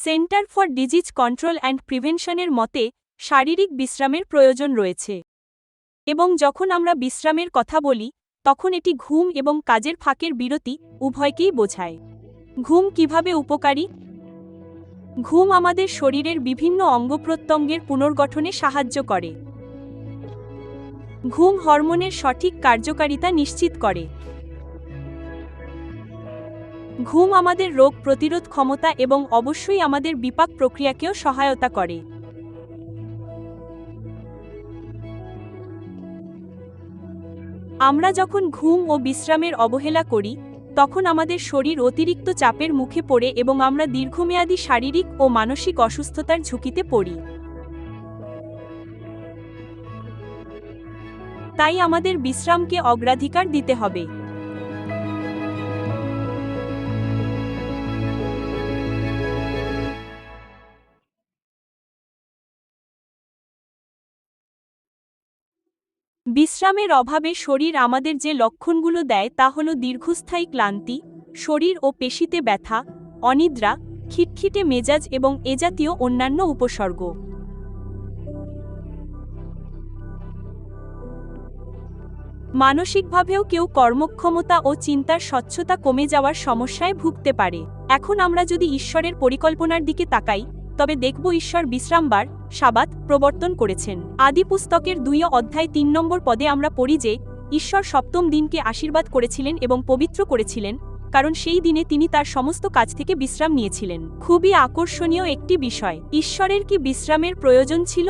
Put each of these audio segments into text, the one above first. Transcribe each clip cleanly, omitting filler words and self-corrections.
Centre for disease control and প্রিভেনশনের মতে শারীরিক বিশ্রামের প্রয়োজন রয়েছে এবং যখন আমরা বিশ্রামের কথা বলি তখন এটি ঘুম এবং কাজের ফাঁকের বিরতি উভয়কেই বোঝায়। ঘুম কিভাবে উপকারী? ঘুম আমাদের শরীরের বিভিন্ন অঙ্গপ্রত্যঙ্গের পুনর্গঠনে সাহায্য করে। ঘুম হরমোনের সঠিক কার্যকারিতা নিশ্চিত করে। ঘুম আমাদের রোগ প্রতিরোধ ক্ষমতা এবং অবশ্যই আমাদের বিপাক প্রক্রিয়াকেও সহায়তা করে। আমরা যখন ঘুম ও বিশ্রামের অবহেলা করি তখন আমাদের শরীর অতিরিক্ত চাপের মুখে পড়ে এবং আমরা দীর্ঘমেয়াদী শারীরিক ও মানসিক অসুস্থতার ঝুঁকিতে পড়ি। তাই আমাদের বিশ্রামকে অগ্রাধিকার দিতে হবে। বিশ্রামের অভাবে শরীর আমাদের যে লক্ষণগুলো দেয় তা হল দীর্ঘস্থায়ী ক্লান্তি, শরীর ও পেশিতে ব্যথা, অনিদ্রা, খিটখিটে মেজাজ এবং এ জাতীয় অন্যান্য উপসর্গ। মানসিকভাবেও কেউ কর্মক্ষমতা ও চিন্তার স্বচ্ছতা কমে যাওয়ার সমস্যায় ভুগতে পারে। এখন আমরা যদি ঈশ্বরের পরিকল্পনার দিকে তাকাই তবে দেখব ঈশ্বর বিশ্রামবার সাবাত প্রবর্তন করেছেন। আদি পুস্তকের 2 অধ্যায় 3 নম্বর পদে আমরা পড়ি যে ঈশ্বর সপ্তম দিনকে আশীর্বাদ করেছিলেন এবং পবিত্র করেছিলেন, কারণ সেই দিনে তিনি তার সমস্ত কাজ থেকে বিশ্রাম নিয়েছিলেন। খুবই আকর্ষণীয় একটি বিষয়। ঈশ্বরের কি বিশ্রামের প্রয়োজন ছিল?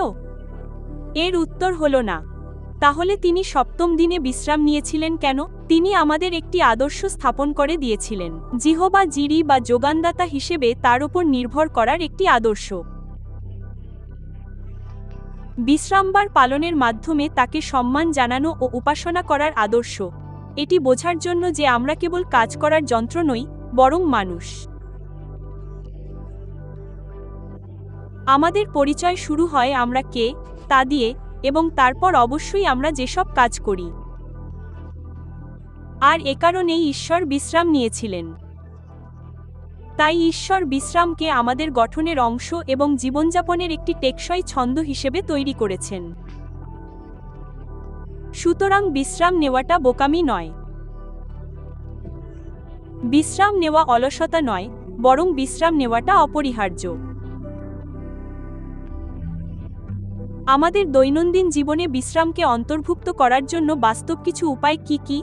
এর উত্তর হল না। তাহলে তিনি সপ্তম দিনে বিশ্রাম নিয়েছিলেন কেন? তিনি আমাদের একটি আদর্শ স্থাপন করে দিয়েছিলেন, জিহোবা জিরি বা যোগানদাতা হিসেবে তার উপর নির্ভর করার একটি আদর্শ। বিশ্রামবার পালনের মাধ্যমে তাকে সম্মান জানানো ও উপাসনা করার আদর্শ। এটি বোঝার জন্য যে আমরা কেবল কাজ করার যন্ত্র নই, বরং মানুষ। আমাদের পরিচয় শুরু হয় আমরা কে তা দিয়ে এবং তারপর অবশ্যই আমরা যেসব কাজ করি। আর এ কারণেই ঈশ্বর বিশ্রাম নিয়েছিলেন। তাই ঈশ্বর বিশ্রামকে আমাদের গঠনের অংশ এবং জীবনযাপনের একটি টেকসই ছন্দ হিসেবে তৈরি করেছেন। সুতরাং বিশ্রাম নেওয়াটা বোকামি নয়। বিশ্রাম নেওয়া অলসতা নয়, বরং বিশ্রাম নেওয়াটা অপরিহার্য। আমাদের দৈনন্দিন জীবনে বিশ্রামকে অন্তর্ভুক্ত করার জন্য বাস্তব কিছু উপায় কি কি?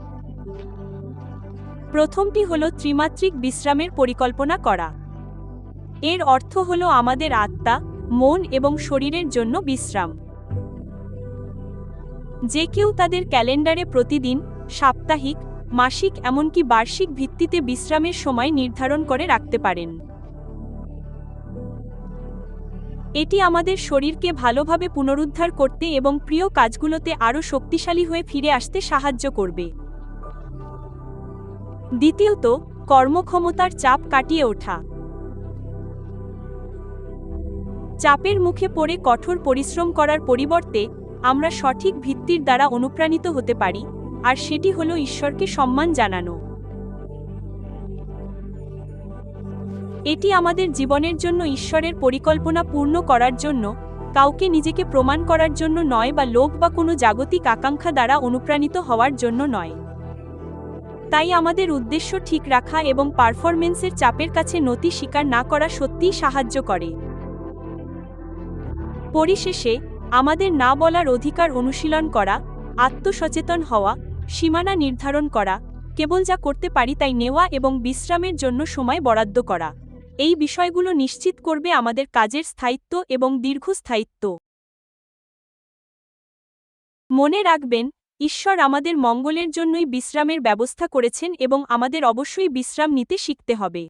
প্রথমটি হল ত্রিমাত্রিক বিশ্রামের পরিকল্পনা করা। এর অর্থ হল আমাদের আত্মা, মন এবং শরীরের জন্য বিশ্রাম। যে কেউ তাদের ক্যালেন্ডারে প্রতিদিন, সাপ্তাহিক, মাসিক এমনকি বার্ষিক ভিত্তিতে বিশ্রামের সময় নির্ধারণ করে রাখতে পারেন। এটি আমাদের শরীরকে ভালোভাবে পুনরুদ্ধার করতে এবং প্রিয় কাজগুলোতে আরও শক্তিশালী হয়ে ফিরে আসতে সাহায্য করবে। দ্বিতীয়ত, কর্মক্ষমতার চাপ কাটিয়ে ওঠা। চাপের মুখে পড়ে কঠোর পরিশ্রম করার পরিবর্তে আমরা সঠিক ভিত্তির দ্বারা অনুপ্রাণিত হতে পারি, আর সেটি হলো ঈশ্বরকে সম্মান জানানো। এটি আমাদের জীবনের জন্য ঈশ্বরের পরিকল্পনা পূর্ণ করার জন্য, কাউকে নিজেকে প্রমাণ করার জন্য নয় বা লোভ বা কোনো জাগতিক আকাঙ্ক্ষা দ্বারা অনুপ্রাণিত হওয়ার জন্য নয়। তাই আমাদের উদ্দেশ্য ঠিক রাখা এবং পারফরমেন্সের চাপের কাছে নতি স্বীকার না করা সত্যিই সাহায্য করে। পরিশেষে, আমাদের না বলার অধিকার অনুশীলন করা, আত্মসচেতন হওয়া, সীমানা নির্ধারণ করা, কেবল যা করতে পারি তাই নেওয়া এবং বিশ্রামের জন্য সময় বরাদ্দ করা, এই বিষয়গুলো নিশ্চিত করবে আমাদের কাজের স্থায়িত্ব এবং দীর্ঘস্থায়িত্ব। মনে রাখবেন, ঈশ্বর আমাদের মঙ্গলের জন্যই বিশ্রামের ব্যবস্থা করেছেন এবং আমাদের অবশ্যই বিশ্রাম নিতে শিখতে হবে।